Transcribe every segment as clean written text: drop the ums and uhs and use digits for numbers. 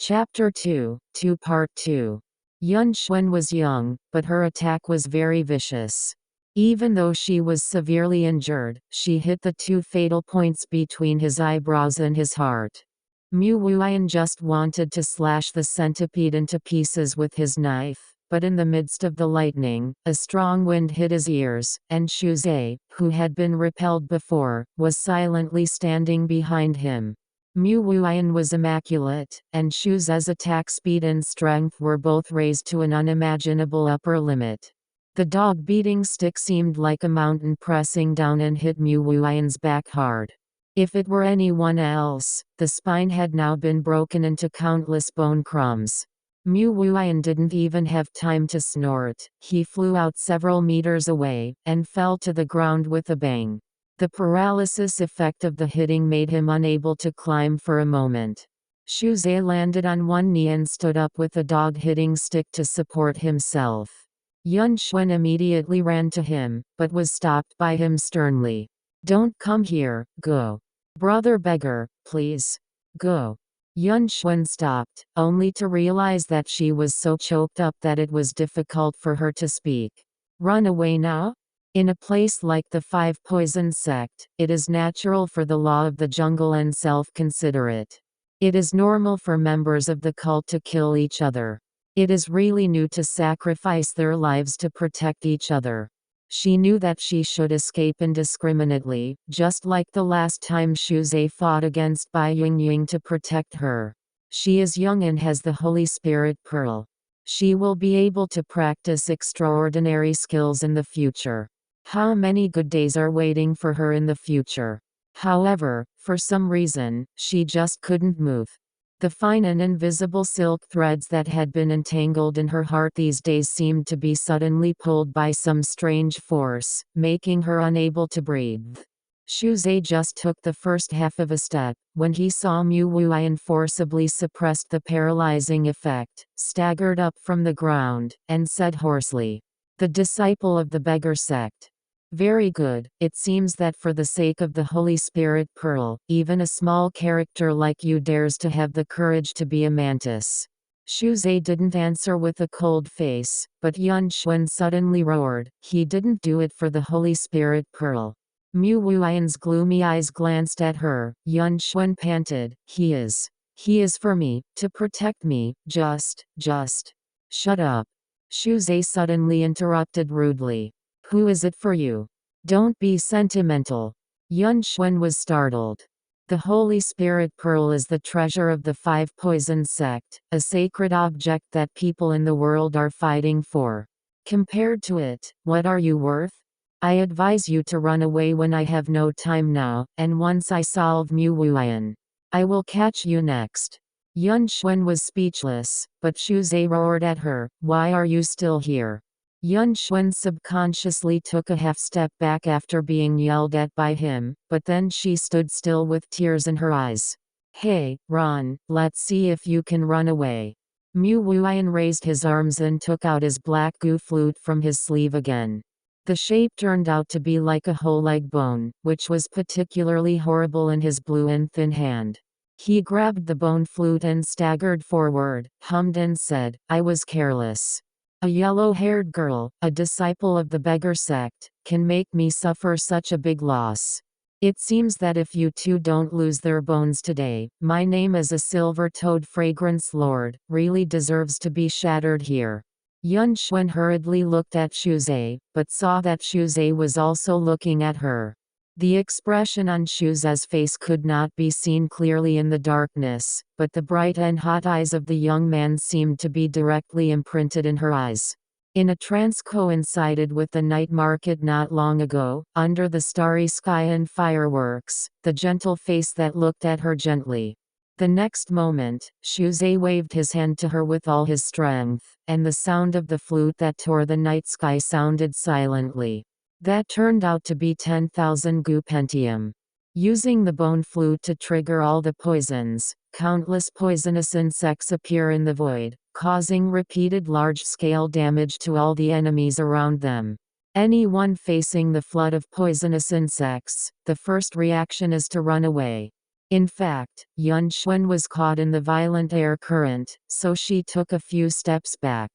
Chapter 2, Part 2. ᎢℋᎪNN was young, but her attack was very vicious. Even though she was severely injured, she hit the two fatal points between his eyebrows and his heart. ᎢℋᎪNN just wanted to slash the centipede into pieces with his knife, but in the midst of the lightning, a strong wind hit his ears, and ᎢℋᎪNN, who had been repelled before, was silently standing behind him. ᎢKᎪNN was immaculate, and ᎢℋᎪNN's attack speed and strength were both raised to an unimaginable upper limit. The dog-beating stick seemed like a mountain pressing down and hit ᎢKᎪNN's back hard. If it were anyone else, the spine had now been broken into countless bone crumbs. ᎢKᎪNN didn't even have time to snort. He flew out several meters away, and fell to the ground with a bang. The paralysis effect of the hitting made him unable to climb for a moment. ᎢℋᎪNN landed on one knee and stood up with a dog-hitting stick to support himself. ᎢℋᎪNN immediately ran to him, but was stopped by him sternly. "Don't come here, go. Brother Beggar, please. Go." ᎢℋᎪNN stopped, only to realize that she was so choked up that it was difficult for her to speak. "Run away now?" In a place like the Five Poison Sect, it is natural for the law of the jungle and self-considerate. It is normal for members of the cult to kill each other. It is really new to sacrifice their lives to protect each other. She knew that she should escape indiscriminately, just like the last time ᎢℋᎪNN fought against Bai Yingying to protect her. She is young and has the Holy Spirit Pearl. She will be able to practice extraordinary skills in the future. How many good days are waiting for her in the future? However, for some reason, she just couldn't move. The fine and invisible silk threads that had been entangled in her heart these days seemed to be suddenly pulled by some strange force, making her unable to breathe. ᎢℋᎪNN just took the first half of a step, when he saw ᎢKᎪNNn forcibly suppressed the paralyzing effect, staggered up from the ground, and said hoarsely, "The disciple of the Beggar Sect. Very good. It seems that for the sake of the Holy Spirit Pearl, even a small character like you dares to have the courage to be a mantis." ᎢℋᎪNN didn't answer with a cold face, but ᎢℋᎪNNn suddenly roared, "He didn't do it for the Holy Spirit Pearl." ᎢKᎪNN's gloomy eyes glanced at her. ᎢℋᎪNN panted, He is for me, to protect me, just. Shut up." ᎢℋᎪNN suddenly interrupted rudely. "Who is it for you? Don't be sentimental." ᎢℋᎪNN was startled. "The Holy Spirit Pearl is the treasure of the Five Poison Sect, a sacred object that people in the world are fighting for. Compared to it, what are you worth? I advise you to run away when I have no time now, and once I solve ᎢKᎪNNn. I will catch you next." ᎢℋᎪNN was speechless, but ᎢℋᎪNN roared at her, "Why are you still here?" ᎢℋᎪNN subconsciously took a half-step back after being yelled at by him, but then she stood still with tears in her eyes. "Hey, run, let's see if you can run away." ᎢKᎪNNn raised his arms and took out his black goo flute from his sleeve again. The shape turned out to be like a whole leg bone, which was particularly horrible in his blue and thin hand. He grabbed the bone flute and staggered forward, hummed and said, "I was careless. A yellow-haired girl, a disciple of the Beggar Sect, can make me suffer such a big loss. It seems that if you two don't lose their bones today, my name as a silver-toed fragrance lord really deserves to be shattered here." ᎢℋᎪNNn hurriedly looked at ᎢℋᎪNN, but saw that ᎢℋᎪNN was also looking at her. The expression on ᎢℋᎪNN's face could not be seen clearly in the darkness, but the bright and hot eyes of the young man seemed to be directly imprinted in her eyes. In a trance coincided with the night market not long ago, under the starry sky and fireworks, the gentle face that looked at her gently. The next moment, ᎢℋᎪNN waved his hand to her with all his strength, and the sound of the flute that tore the night sky sounded silently. That turned out to be 10,000 goo pentium. Using the bone flute to trigger all the poisons, countless poisonous insects appear in the void, causing repeated large-scale damage to all the enemies around them. Anyone facing the flood of poisonous insects, the first reaction is to run away. In fact, ᎢℋᎪNN was caught in the violent air current, so she took a few steps back.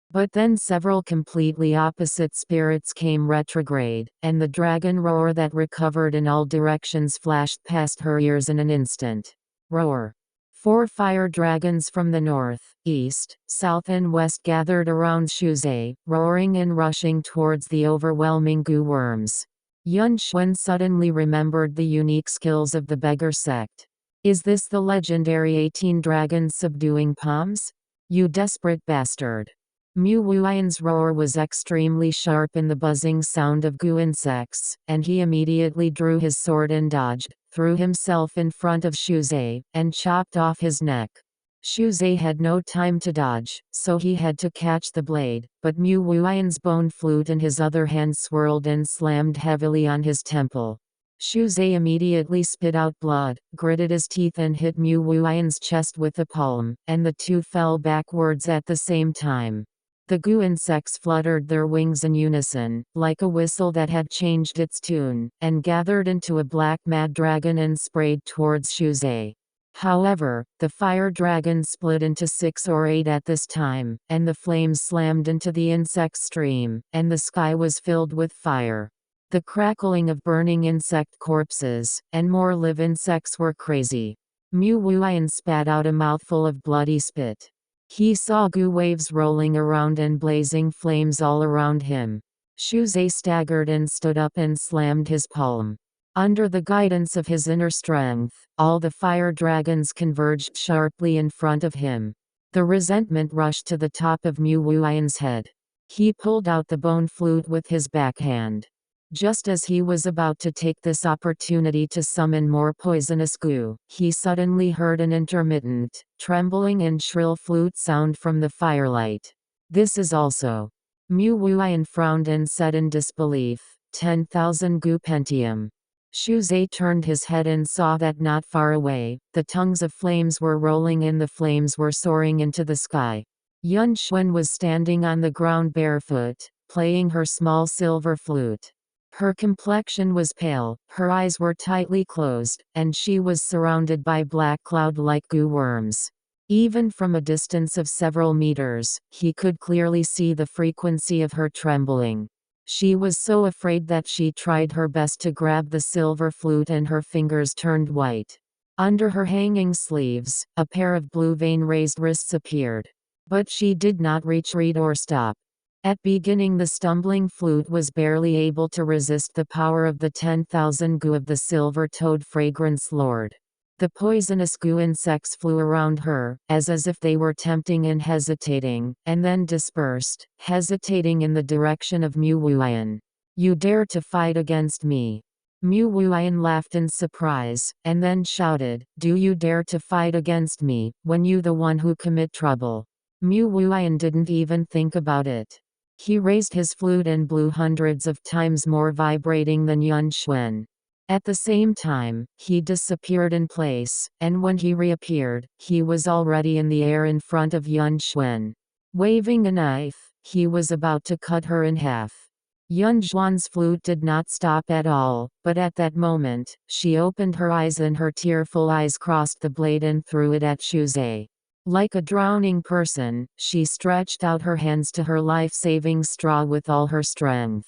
But then several completely opposite spirits came retrograde, and the dragon roar that recovered in all directions flashed past her ears in an instant. Roar. 4 fire dragons from the north, east, south and west gathered around ᎢℋᎪNN, roaring and rushing towards the overwhelming goo worms. ᎢℋᎪNN suddenly remembered the unique skills of the Beggar Sect. Is this the legendary 18 dragons subduing palms? You desperate bastard. ᎩOJé's roar was extremely sharp in the buzzing sound of goo insects, and he immediately drew his sword and dodged, threw himself in front of ᎢℋᎪNN, and chopped off his neck. ᎢℋᎪNN had no time to dodge, so he had to catch the blade, but ᎩOJé's bone flute in his other hand swirled and slammed heavily on his temple. ᎢℋᎪNN immediately spit out blood, gritted his teeth and hit ᎩOJé's chest with the palm, and the two fell backwards at the same time. The goo insects fluttered their wings in unison, like a whistle that had changed its tune, and gathered into a black mad dragon and sprayed towards ᎢℋᎪNN. However, the fire dragon split into 6 or 8 at this time, and the flames slammed into the insect stream, and the sky was filled with fire. The crackling of burning insect corpses, and more live insects were crazy. ᎩOJé spat out a mouthful of bloody spit. He saw goo waves rolling around and blazing flames all around him. ᎢℋᎪNN staggered and stood up and slammed his palm. Under the guidance of his inner strength, all the fire dragons converged sharply in front of him. The resentment rushed to the top of ᎩOJé's head. He pulled out the bone flute with his backhand. Just as he was about to take this opportunity to summon more poisonous goo, he suddenly heard an intermittent, trembling and shrill flute sound from the firelight. This is also. ᎩOJé frowned and said in disbelief, 10,000 goo pentium. ᎢℋᎪNN turned his head and saw that not far away, the tongues of flames were rolling and the flames were soaring into the sky. ᎢℋᎪNN was standing on the ground barefoot, playing her small silver flute. Her complexion was pale, her eyes were tightly closed, and she was surrounded by black cloud-like goo worms. Even from a distance of several meters, he could clearly see the frequency of her trembling. She was so afraid that she tried her best to grab the silver flute and her fingers turned white. Under her hanging sleeves, a pair of blue vein-raised wrists appeared. But she did not retreat or stop. At beginning the stumbling flute was barely able to resist the power of the 10,000 goo of the silver-toed fragrance lord. The poisonous goo insects flew around her, as if they were tempting and hesitating, and then dispersed, hesitating in the direction of ᎩOJé. You dare to fight against me? ᎩOJé laughed in surprise, and then shouted, do you dare to fight against me, when you the one who commit trouble? ᎩOJé didn't even think about it. He raised his flute and blew hundreds of times more vibrating than ᎢℋᎪNN. At the same time, he disappeared in place, and when he reappeared, he was already in the air in front of ᎢℋᎪNN. Waving a knife, he was about to cut her in half. ᎢℋᎪNN's flute did not stop at all, but at that moment, she opened her eyes and her tearful eyes crossed the blade and threw it at ᎢℋᎪNN. Like a drowning person, she stretched out her hands to her life-saving straw with all her strength.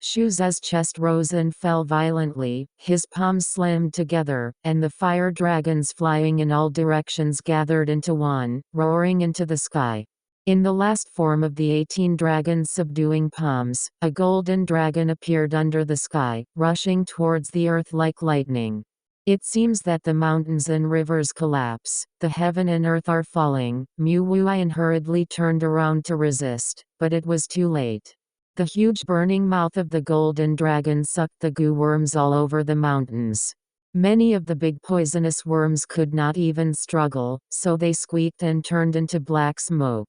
ᎢℋᎪNN's chest rose and fell violently, his palms slammed together, and the fire dragons flying in all directions gathered into one, roaring into the sky. In the last form of the 18 dragons subduing palms, a golden dragon appeared under the sky, rushing towards the earth like lightning. It seems that the mountains and rivers collapse, the heaven and earth are falling. ᎩOJé hurriedly turned around to resist, but it was too late. The huge burning mouth of the golden dragon sucked the goo worms all over the mountains. Many of the big poisonous worms could not even struggle, so they squeaked and turned into black smoke.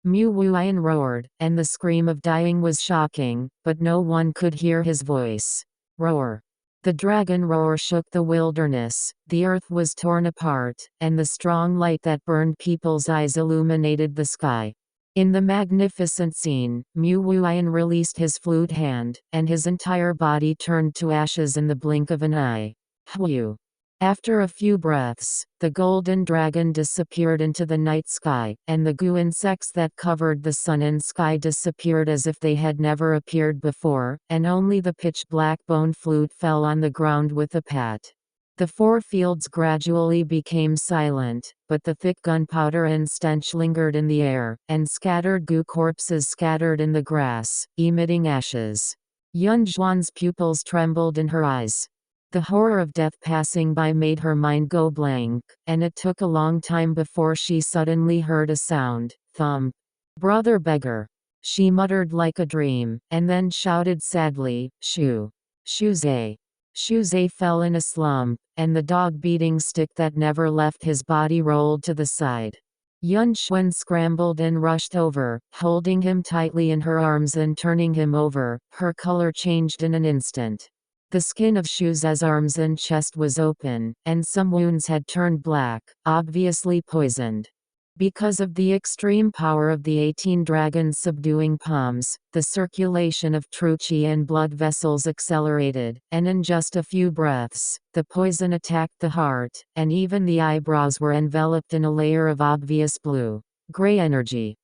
ᎩOJé roared, and the scream of dying was shocking, but no one could hear his voice. Roar. The dragon roar shook the wilderness, the earth was torn apart, and the strong light that burned people's eyes illuminated the sky. In the magnificent scene, ᎩOJé released his flute hand, and his entire body turned to ashes in the blink of an eye. Hwoo! After a few breaths, the golden dragon disappeared into the night sky, and the goo insects that covered the sun and sky disappeared as if they had never appeared before, and only the pitch-black bone flute fell on the ground with a pat. The 4 fields gradually became silent, but the thick gunpowder and stench lingered in the air, and scattered goo corpses scattered in the grass, emitting ashes. Yunzhuan's pupils trembled in her eyes. The horror of death passing by made her mind go blank, and it took a long time before she suddenly heard a sound, thump. "Brother beggar!" She muttered like a dream, and then shouted sadly, "Shu! Shuze!" Shuze fell in a slump, and the dog-beating stick that never left his body rolled to the side. Yunzhuan scrambled and rushed over, holding him tightly in her arms and turning him over. Her color changed in an instant. The skin of Shuze's arms and chest was open, and some wounds had turned black, obviously poisoned. Because of the extreme power of the 18 dragons subduing palms, the circulation of true qi and blood vessels accelerated, and in just a few breaths, the poison attacked the heart, and even the eyebrows were enveloped in a layer of obvious blue-gray energy.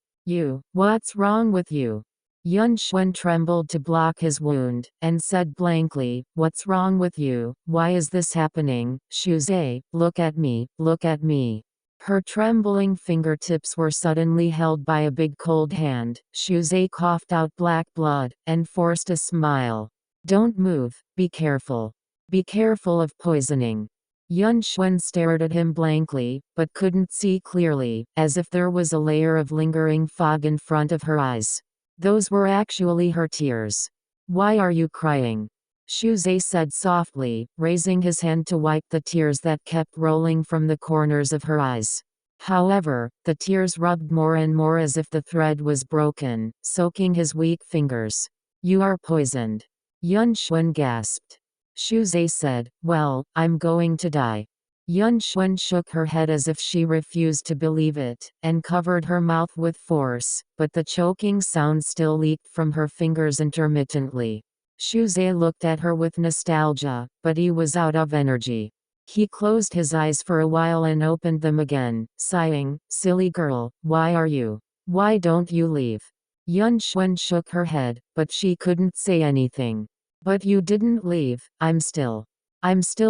What's wrong with you?" Yunzhuan trembled to block his wound, and said blankly, "What's wrong with you? Why is this happening? Shuze, look at me, look at me." Her trembling fingertips were suddenly held by a big cold hand. Shuze coughed out black blood, and forced a smile. "Don't move, be careful. Be careful of poisoning." Yunzhuan stared at him blankly, but couldn't see clearly, as if there was a layer of lingering fog in front of her eyes. Those were actually her tears. "Why are you crying?" Shuze said softly, raising his hand to wipe the tears that kept rolling from the corners of her eyes. However, the tears rubbed more and more as if the thread was broken, soaking his weak fingers. "You are poisoned." Yunzhuan gasped. Shuze said, "Well, I'm going to die." Yunzhuan shook her head as if she refused to believe it, and covered her mouth with force, but the choking sound still leaked from her fingers intermittently. Shuze looked at her with nostalgia, but he was out of energy. He closed his eyes for a while and opened them again, sighing, "Silly girl, why don't you leave?" Yunzhuan shook her head, but she couldn't say anything. "But you didn't leave, I'm still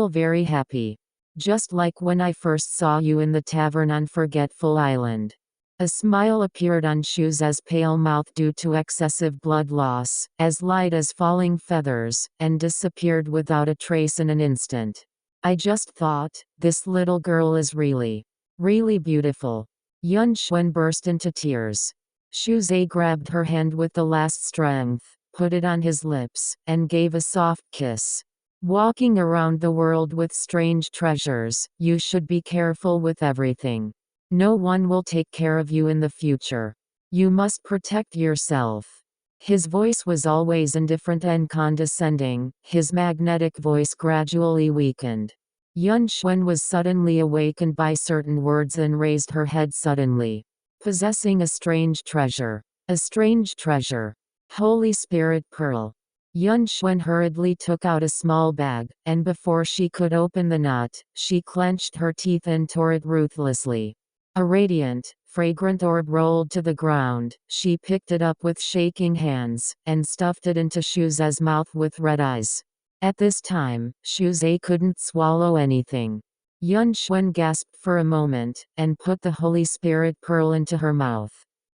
very happy. Just like when I first saw you in the tavern on Forgetful Island." A smile appeared on Shuze's pale mouth due to excessive blood loss, as light as falling feathers, and disappeared without a trace in an instant. "I just thought, this little girl is really beautiful." Yunzhuan burst into tears. Shuze grabbed her hand with the last strength, put it on his lips, and gave a soft kiss. "Walking around the world with strange treasures, you should be careful with everything. No one will take care of you in the future. You must protect yourself." His voice was always indifferent and condescending. His magnetic voice gradually weakened. Yunzhuan was suddenly awakened by certain words and raised her head suddenly. "Possessing a strange treasure. A strange treasure. Holy Spirit Pearl." Yunzhuan hurriedly took out a small bag, and before she could open the knot, she clenched her teeth and tore it ruthlessly. A radiant, fragrant orb rolled to the ground. She picked it up with shaking hands, and stuffed it into Shuze's mouth with red eyes. At this time, Shuze couldn't swallow anything. Yunzhuan gasped for a moment, and put the Holy Spirit pearl into her mouth.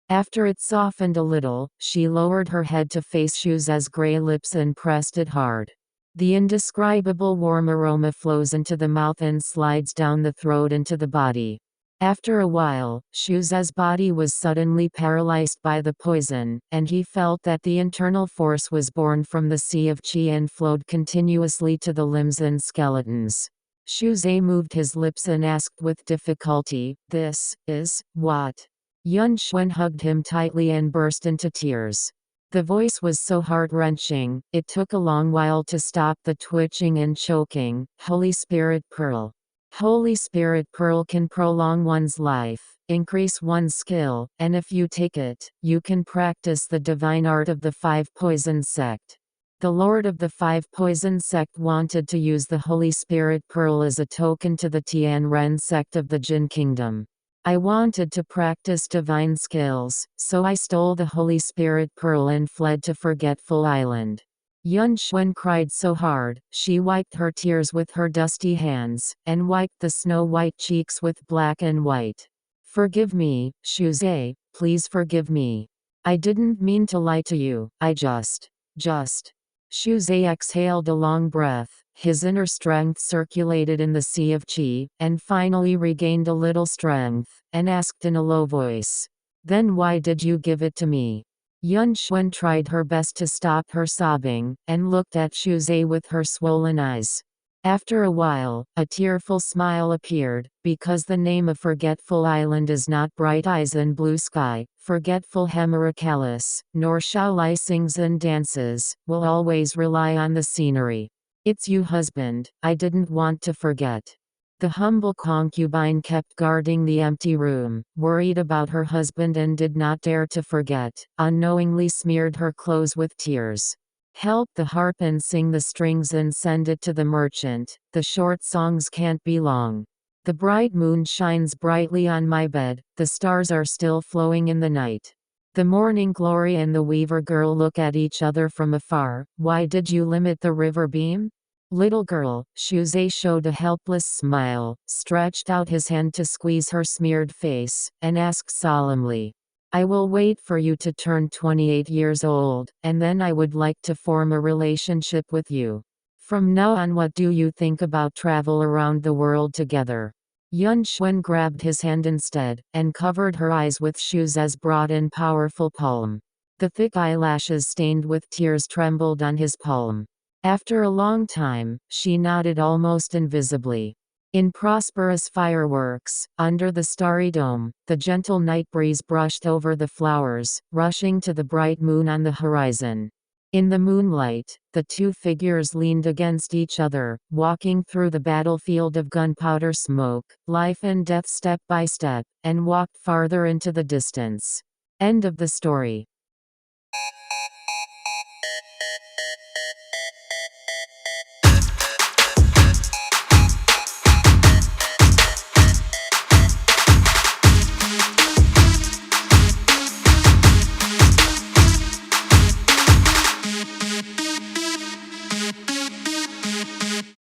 After it softened a little, she lowered her head to face Shuze's gray lips and pressed it hard. The indescribable warm aroma flows into the mouth and slides down the throat into the body. After a while, Shuze's body was suddenly paralyzed by the poison, and he felt that the internal force was born from the sea of qi and flowed continuously to the limbs and skeletons. Shuze moved his lips and asked with difficulty, "This is what?" Yunzhuan hugged him tightly and burst into tears. The voice was so heart-wrenching, it took a long while to stop the twitching and choking. "Holy Spirit Pearl. Holy Spirit Pearl can prolong one's life, increase one's skill, and if you take it, you can practice the divine art of the 5 poison sect." The Lord of the Five Poison sect wanted to use the Holy Spirit Pearl as a token to the Tianren sect of the Jin Kingdom. I wanted to practice divine skills, so I stole the Holy Spirit Pearl and fled to Forgetful Island. ᎢℋᎪNN cried so hard, she wiped her tears with her dusty hands, and wiped the snow-white cheeks with black and white. Forgive me, Xiuzhe, please forgive me. I didn't mean to lie to you, I just. Xiuzhe exhaled a long breath, his inner strength circulated in the sea of qi, and finally regained a little strength, and asked in a low voice. Then why did you give it to me? ᎢℋᎪNN tried her best to stop her sobbing, and looked at Xiuzhe with her swollen eyes. After a while, a tearful smile appeared, because the name of Forgetful Island is not Bright Eyes and Blue Sky, Forgetful Hemeracalis, nor Shaolai sings and dances, will always rely on the scenery. It's you, husband, I didn't want to forget. The humble concubine kept guarding the empty room, worried about her husband and did not dare to forget, unknowingly smeared her clothes with tears. Help the harp and sing the strings and send it to the merchant, the short songs can't be long. The bright moon shines brightly on my bed, the stars are still flowing in the night. The morning glory and the weaver girl look at each other from afar. Why did you limit the river beam? Little girl, Xiuzhe showed a helpless smile, stretched out his hand to squeeze her smeared face, and asked solemnly. I will wait for you to turn 28 years old, and then I would like to form a relationship with you. From now on, what do you think about travel around the world together? ᎢℋᎪNN grabbed his hand instead, and covered her eyes with Xiuzhe's broad and powerful palm. The thick eyelashes stained with tears trembled on his palm. After a long time, she nodded almost invisibly. In prosperous fireworks, under the starry dome, the gentle night breeze brushed over the flowers, rushing to the bright moon on the horizon. In the moonlight, the two figures leaned against each other, walking through the battlefield of gunpowder smoke, life and death step by step, and walked farther into the distance. End of the story.